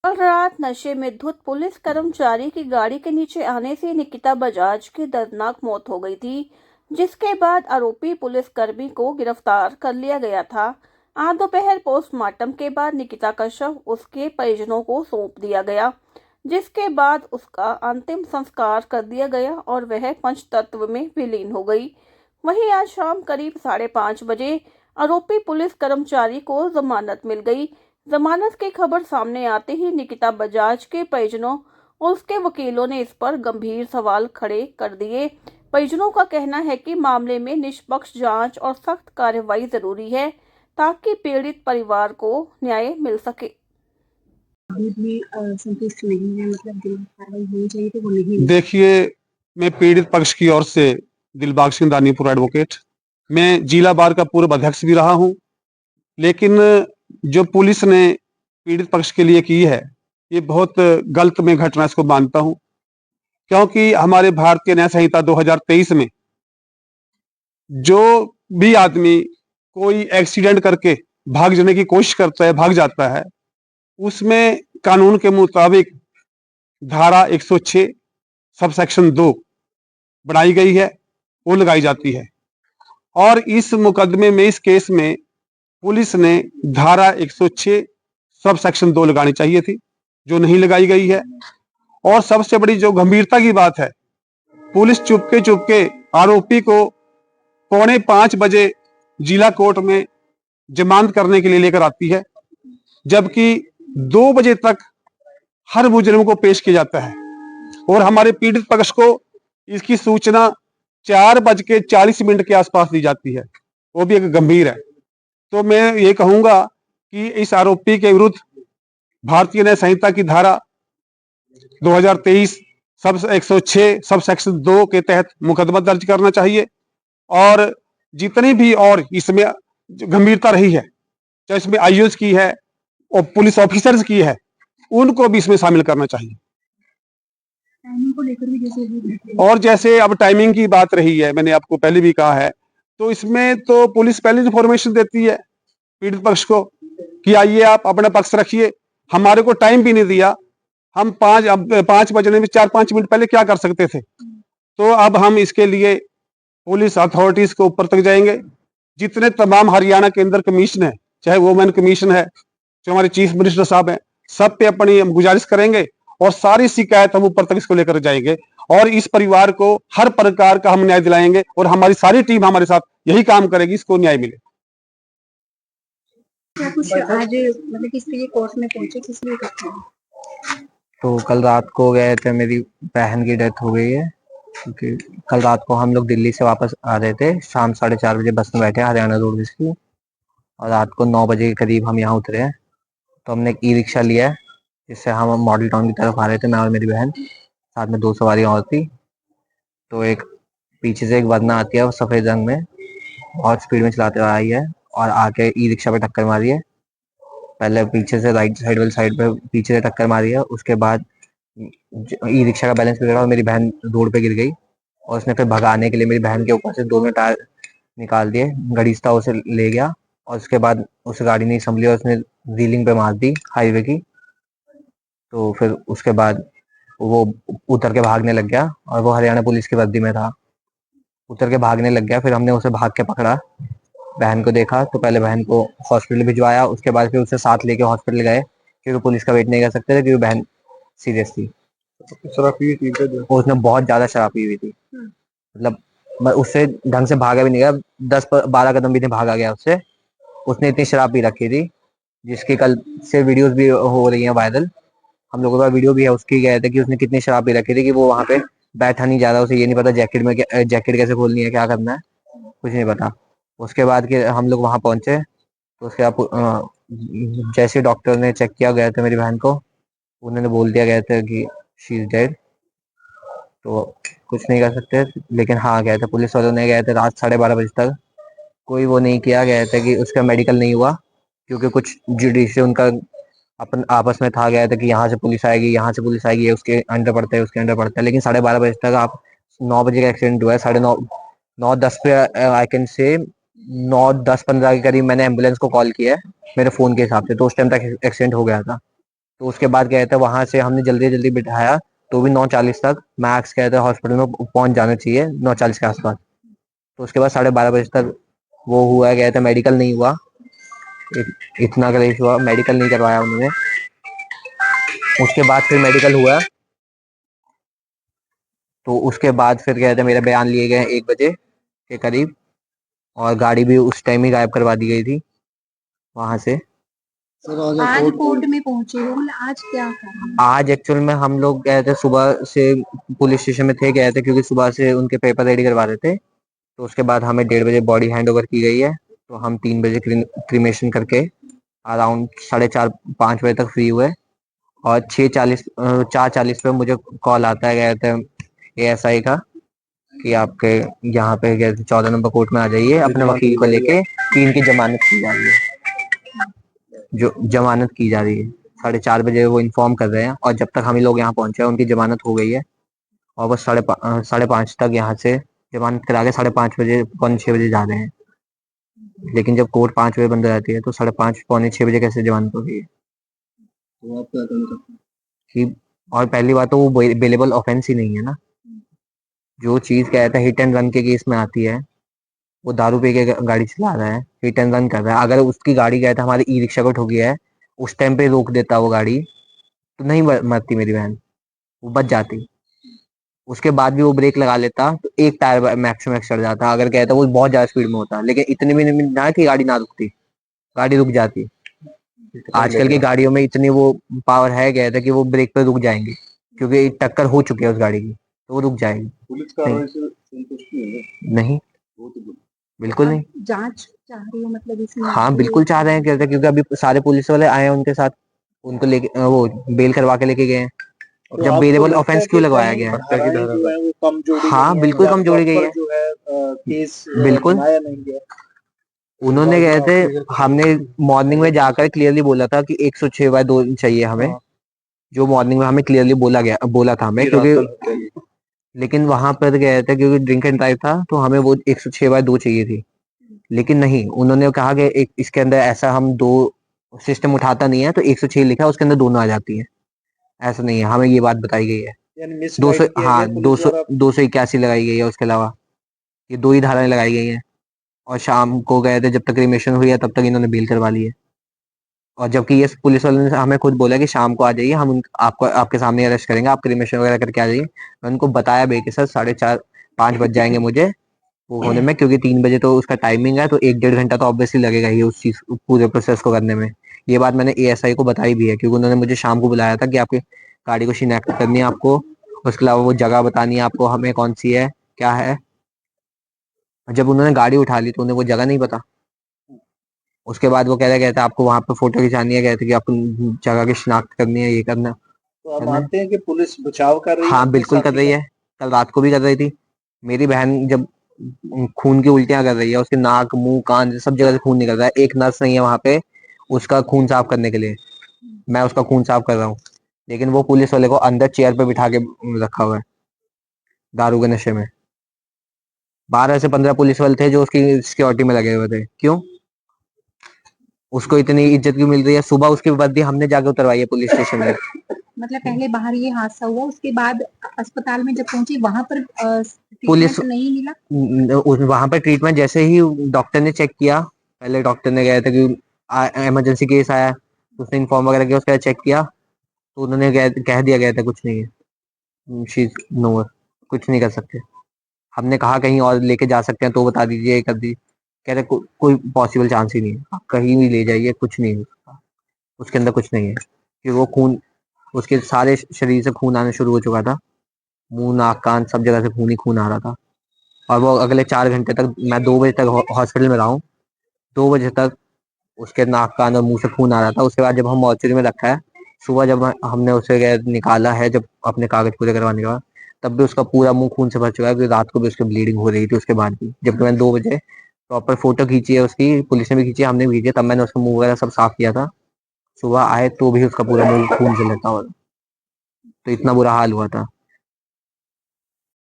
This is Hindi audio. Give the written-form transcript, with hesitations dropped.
कल रात नशे में धुत पुलिस कर्मचारी की गाड़ी के नीचे आने से निकिता बजाज की दर्दनाक मौत हो गई थी, जिसके बाद आरोपी पुलिसकर्मी को गिरफ्तार कर लिया गया था। आज दोपहर पोस्टमार्टम के बाद निकिता का शव उसके परिजनों को सौंप दिया गया, जिसके बाद उसका अंतिम संस्कार कर दिया गया और वह पंचतत्व में विलीन हो गई। वहीं आज शाम करीब 5:30 बजे आरोपी पुलिस कर्मचारी को जमानत मिल गई। जमानत की खबर सामने आते ही निकिता बजाज के परिजनों और उसके वकीलों ने इस पर गंभीर सवाल खड़े कर दिए। परिजनों का कहना है कि मामले में निष्पक्ष जांच और सख्त कार्रवाई जरूरी है, ताकि पीड़ित परिवार को न्याय मिल सके। अभी भी संतुष्ट नहीं है, मतलब जो कार्रवाई होनी चाहिए थी वो नहीं हुई। देखिए, मैं पीड़ित पक्ष की ओर से दिलबाग सिंह दानीपुर एडवोकेट, मैं जिला बार का पूर्व अध्यक्ष भी रहा हूं, लेकिन जो पुलिस ने पीड़ित पक्ष के लिए की है, ये बहुत गलत मैं घटना इसको मानता हूं, क्योंकि हमारे भारतीय न्याय संहिता 2023 में जो भी आदमी कोई एक्सीडेंट करके भाग जाने की कोशिश करता है, भाग जाता है, उसमें कानून के मुताबिक धारा 106 सबसेक्शन 2 बनाई गई है, वो लगाई जाती है। और इस मुकदमे में, इस केस में पुलिस ने धारा 106 सब सेक्शन 2 लगानी चाहिए थी, जो नहीं लगाई गई है। और सबसे बड़ी जो गंभीरता की बात है, पुलिस चुपके चुपके आरोपी को 4:45 जिला कोर्ट में जमानत करने के लिए लेकर आती है, जबकि 2 बजे तक हर मुजरिम को पेश किया जाता है। और हमारे पीड़ित पक्ष को इसकी सूचना 4:40 के आसपास दी जाती है, वो भी एक गंभीर है। तो मैं ये कहूंगा कि इस आरोपी के विरुद्ध भारतीय न्याय संहिता की धारा 2023 सब 106 सब सेक्शन 2 के तहत मुकदमा दर्ज करना चाहिए। और जितनी भी और इसमें गंभीरता रही है, चाहे इसमें आईओएस की है और पुलिस ऑफिसर्स की है, उनको भी इसमें शामिल करना चाहिए। टाइमिंग को लेकर भी जैसे और जैसे अब टाइमिंग की बात रही है, मैंने आपको पहले भी कहा है, तो इसमें तो पुलिस पहले इंफॉर्मेशन देती है पीड़ित पक्ष को कि आइए आप अपना पक्ष रखिए। हमारे को टाइम भी नहीं दिया, हम 5 बजने में 4-5 मिनट पहले क्या कर सकते थे। तो अब हम इसके लिए पुलिस अथॉरिटीज के ऊपर तक जाएंगे। जितने तमाम हरियाणा के अंदर कमीशन है, चाहे वुमेन कमीशन है, जो हमारे चीफ मिनिस्टर साहब हैं, सब पे अपनी हम गुजारिश करेंगे और सारी शिकायत हम ऊपर तक इसको लेकर जाएंगे और इस परिवार को हर प्रकार का हम न्याय दिलाएंगे और हमारी सारी टीम हमारे साथ यही काम करेगी, इसको न्याय मिले। क्या कुछ आज मतलब किस लिए कोर्ट में पहुंचे, किस लिए करते हैं? तो कल रात को गए थे, मेरी बहन की डेथ हो गई है, क्योंकि कल रात को हम लोग दिल्ली से वापस आ रहे थे, शाम 4:30 बस में बैठे हरियाणा रोडवेज की, और रात को 9 बजे के करीब हम यहाँ उतरे हैं। तो हमने एक ई रिक्शा लिया है, जिससे हम मॉडल टाउन की तरफ आ रहे थे, मैं और मेरी बहन, साथ में 2 सवारियाँ और थी। तो एक पीछे से एक वरना आती है, वो सफ़ेद रंग में बहुत स्पीड में चलाते हुए आई है और आके ई रिक्शा पे टक्कर मारी है। पहले पीछे से राइट साइड वाली साइड पे पीछे से टक्कर मारी है, उसके बाद ई रिक्शा का बैलेंस बिगड़ा और मेरी बहन रोड पे गिर गई, और उसने फिर भगाने के लिए मेरी बहन के ऊपर से दोनों टायर निकाल दिए, गणेश था उसे ले गया, और उसके बाद उस गाड़ी ने संभली और उसने व्हीलिंग पे मार दी हाईवे की। तो फिर उसके बाद वो उतर के भागने लग गया, और वो हरियाणा पुलिस की वर्दी में था, उतर के भागने लग गया। फिर हमने उसे भाग के पकड़ा, बहन को देखा तो पहले बहन को हॉस्पिटल भिजवाया, उसके बाद फिर उसे साथ लेके हॉस्पिटल गए, क्योंकि वो पुलिस का वेट नहीं कर सकते थे, क्योंकि बहन सीरियस थी। शराब पी थी क्या? उसने बहुत ज्यादा शराब पी हुई थी, मतलब उससे ढंग से भागा भी नहीं गया, 10-12 कदम भी नहीं भागा गया उससे, उसने इतनी शराब पी रखी थी, जिसकी कल से वीडियोस भी हो रही हैं वायरल। हम लोगों का वीडियो भी है उसकी, गए थे कि उसने कितनी शराब पी रखी थी कि वो वहां पे बैठा नहीं जा रहा, उसे ये नहीं पता जैकेट में जैकेट कैसे खोलनी है, क्या करना है, कुछ नहीं पता। उसके बाद कि हम लोग वहां पहुंचे, तो उसके बाद जैसे डॉक्टर ने चेक किया, गए थे मेरी बहन को, उन्होंने बोल दिया गया था कि शी इज डेड। तो कुछ नहीं कर सकते, लेकिन हाँ गए थे, पुलिस वालों ने गए थे रात 12:30 बजे तक, कोई वो नहीं किया गया था कि उसका मेडिकल नहीं हुआ, क्योंकि कुछ जुडिशरी उनका अपन आपस में था, गया था कि यहाँ से पुलिस आएगी, यहाँ से पुलिस आएगी, ये उसके अंडर पड़ता है, उसके अंडर पड़ता है, लेकिन 12:30 बजे तक आप 9 बजे का एक्सीडेंट हुआ है, 9:30 9:10 पे आई कैन से 9:10-15 के करीब मैंने एम्बुलेंस को कॉल किया है मेरे फोन के हिसाब से, तो उस टाइम तक एक्सीडेंट हो गया था। तो उसके बाद गए थे वहां से, हमने जल्दी जल्दी बिठाया, तो भी 9:40 तक मैक्स गए थे हॉस्पिटल में पहुंच जाना चाहिए 9:40 के आसपास। तो उसके बाद 12:30 बजे तक वो हुआ, गया था, मेडिकल नहीं हुआ। इतना क्लेश हुआ, मेडिकल नहीं करवाया उन्होंने। उसके बाद फिर मेडिकल हुआ, तो उसके बाद फिर गए थे, मेरे बयान लिए गए 1 बजे के करीब, और गाड़ी भी उस टाइम ही गायब करवा दी गई थी वहां से। आज कोर्ट में पहुंचे हो, मतलब आज क्या कारण है? आज एक्चुअल में हम लोग गए थे सुबह से, पुलिस स्टेशन में थे, गए थे क्योंकि सुबह से उनके पेपर रेडी करवा रहे थे। तो उसके बाद हमें 1:30 बजे बॉडी हैंड ओवर की गई है, तो हम 3 बजे क्रीमेशन करके अराउंड 4:30-5 बजे तक फ्री हुए। और 4:40 पे मुझे कॉल आता है, गए थे ASI का, कि आपके यहाँ पे गए थे 14 नंबर कोर्ट में आ जाइए अपने वकील को लेके, कि इनकी जमानत की जा रही है, जो जमानत की जा रही है। 4:30 बजे वो इन्फॉर्म कर रहे हैं, और जब तक हम लोग यहाँ पहुंचे हैं उनकी जमानत हो गई है। और बस 5:30 तक यहाँ से जमानत करा के 5:30 बजे 5:45 बजे जा रहे हैं। लेकिन जब कोर्ट 5 बजे बंद हो जाती है, तो 5:30 6:45 कैसे जमानत हो गई है? तो आप क्या कहना चाहते हैं? कि और पहली बात तो वो बेलेबल ऑफेंस ही नहीं है ना। जो चीज कहता है हिट एंड रन के केस में आती है, वो दारू पी के गाड़ी चला रहा है, हिट एंड रन कर रहा है। अगर उसकी गाड़ी कहता है हमारी ई रिक्शा को ठोक गया है, उस टाइम पे रोक देता वो गाड़ी, तो नहीं मरती मेरी बहन, वो बच जाती। उसके बाद भी वो ब्रेक लगा लेता, तो एक टायर मैक्स टू मैक्स चढ़ जाता। अगर कहता वो बहुत ज्यादा स्पीड में होता, लेकिन इतने भी नहीं ना कि गाड़ी ना रुकती, गाड़ी रुक जाती। आजकल की गाड़ियों में इतनी वो पावर है, गया था कि वो ब्रेक पे रुक जाएंगे, क्योंकि टक्कर हो चुकी है उस गाड़ी की, तो वो रुक जाएगी। पुलिस कार्रवाई से संतुष्टि है? नहीं, बिल्कुल नहीं। जांच चाह रही हो मतलब इसमें? हाँ बिल्कुल चाह रहे हैं, कहते क्योंकि अभी सारे पुलिस वाले आए हैं उनके साथ, उनको लेके वो बेल करवा के लेके गए हैं। तो जब आपको बेलेबल लगता ऑफेंस है क्यों कि लगवाया कहीं गया है? धाराएं जो है वो कम जोड़ी हाँ गई हैं बिल्कुल या कम जोड़ी गई प्रॉपर है, जो है केस बिल्कुल। बनाया नहीं गया? उन्होंने गए थे, हमने मॉर्निंग में जाकर क्लियरली बोला था कि 106/2 चाहिए हमें, जो मॉर्निंग में हमें क्लियरली बोला था हमें, क्योंकि लेकिन वहां पर गए थे क्योंकि ड्रिंक एंड ड्राइव था, तो हमें वो 106/2 चाहिए थी। लेकिन नहीं, उन्होंने कहा कि एक इसके अंदर ऐसा हम दो सिस्टम उठाता नहीं है, तो 106 लिखा है उसके अंदर दोनों आ जाती है, ऐसा नहीं है, हमें ये बात बताई गई है। यानी 200, मिसगाइड किया हाँ गया पुलिस 200, द्वारा? 281 लगाई गई है, उसके अलावा ये 2 ही धाराएं लगाई गई हैं। और शाम को गए थे, जब तक क्रिमेशन हुई है तब तक इन्होंने बेल करवा ली है। और जबकि ये पुलिस वालों ने हमें खुद बोला कि शाम को आ जाइए, हम आपको आपके सामने अरेस्ट करेंगे, आप क्रिमेशन वगैरह करके आ जाइए। मैं उनको बताया भी कि सर 4:30-5 बज जाएंगे मुझे वो होने में, क्योंकि 3 बजे तो उसका टाइमिंग है, तो 1-1.5 घंटा तो ऑब्वियसली लगेगा ही उस चीज पूरे प्रोसेस को करने में। ये बात मैंने ASI को बताई भी है, क्योंकि उन्होंने मुझे शाम को बुलाया था कि आपकी गाड़ी को शिनाख्त करनी है आपको, उसके अलावा वो जगह बतानी है आपको हमें कौन सी है क्या है। जब उन्होंने गाड़ी उठा ली तो उन्हें वो जगह नहीं पता। उसके बाद वो कह रहे, कहते आपको वहां पे फोटो खिंचानी है, कहते कि आपको जगह की शिनाख्त करनी है, ये करना तो आप करना है। मानते हैं कि पुलिस बचाव कर रही है हाँ अपने बिल्कुल कर साथी रही का? है, कल रात को भी कर रही थी। मेरी बहन जब खून की उल्टियां कर रही है, उसके नाक मुंह कान सब जगह से खून निकल रहा है, एक नर्स नहीं है वहां पे उसका खून साफ करने के लिए, मैं उसका खून साफ कर रहा हूँ। लेकिन वो पुलिस वाले को अंदर चेयर पे बिठा के रखा हुआ है दारू के नशे में। 12 से 15 पुलिस वाले थे जो उसकी सिक्योरिटी में लगे हुए थे। क्यों? उसको इतनी इज्जत क्यों मिल रही है? सुबह उसकी वर्दी हमने जाके उतरवाई है पुलिस स्टेशन में। मतलब पहले बाहर ये हादसा हुआ, उसके बाद अस्पताल में जब पहुंची वहां पर पुलिस ट्रीटमेंट नहीं मिला? वहां पर ट्रीटमेंट जैसे ही डॉक्टर ने चेक किया, पहले डॉक्टर ने गया था कि इमरजेंसी केस आया, उसने इन्फॉर्म वगैरह किया, उसके बाद चेक किया, तो उन्होंने कह दिया गया था कुछ नहीं है, शी नो, कुछ नहीं कर सकते। हमने कहा कहीं और लेके जा सकते हैं तो बता दीजिए, कर दी, कह रहे कोई पॉसिबल चांस ही नहीं है, आप कहीं भी ले जाइए, कुछ नहीं है उसके अंदर, कुछ नहीं है। कि वो खून, उसके सारे शरीर से खून आना शुरू हो चुका था, मुंह नाक कान सब जगह से खून ही खून आ रहा था। और वो अगले 4 घंटे तक, मैं 2 बजे तक हॉस्पिटल में रहा हूँ, 2 बजे तक उसके नाक कान और मुंह से खून आ रहा था। उसके बाद जब हम मॉर्चरी में रखा है, सुबह जब हमने उसे निकाला है, जब अपने कागज पूरे करवाने के बाद, तब भी उसका पूरा मुंह खून से भर चुका है, क्योंकि रात को भी उसकी ब्लीडिंग हो रही थी उसके बाद भी। जबकि मैंने 2 बजे प्रॉपर फोटो खींची है उसकी, पुलिस ने भी खींची है, हमने भी खींची है, तब मैंने उसका मुंह वगैरह सब साफ किया था। सुबह आए तो भी उसका पूरा मुंह खून से लगा हुआ था, तो इतना बुरा हाल हुआ था।